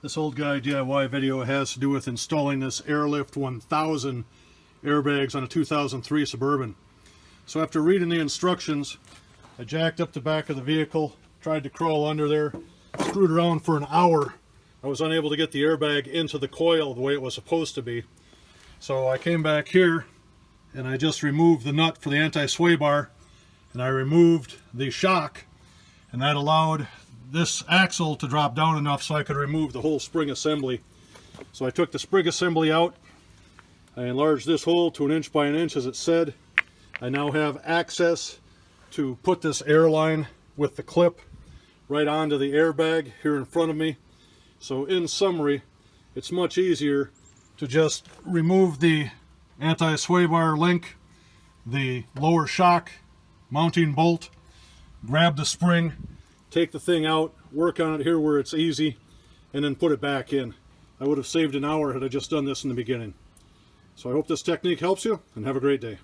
This old guy DIY video has to do with installing this Airlift 1000 airbags on a 2003 Suburban. So after reading the instructions, I jacked up the back of the vehicle, tried to crawl under there, screwed around for an hour. I was unable to get the airbag into the coil the way it was supposed to be. So I came back here and I just removed the nut for the anti-sway bar, and I removed the shock, and that allowed this axle to drop down enough so I could remove the whole spring assembly. So I took the spring assembly out, I enlarged this hole to 1 inch by 1 inch as it said. I now have access to put this airline with the clip right onto the airbag here in front of me. So in summary, it's much easier to just remove the anti-sway bar link, the lower shock mounting bolt, grab the spring, take the thing out, work on it here where it's easy, and then put it back in. I would have saved an hour had I just done this in the beginning. So I hope this technique helps you, and have a great day.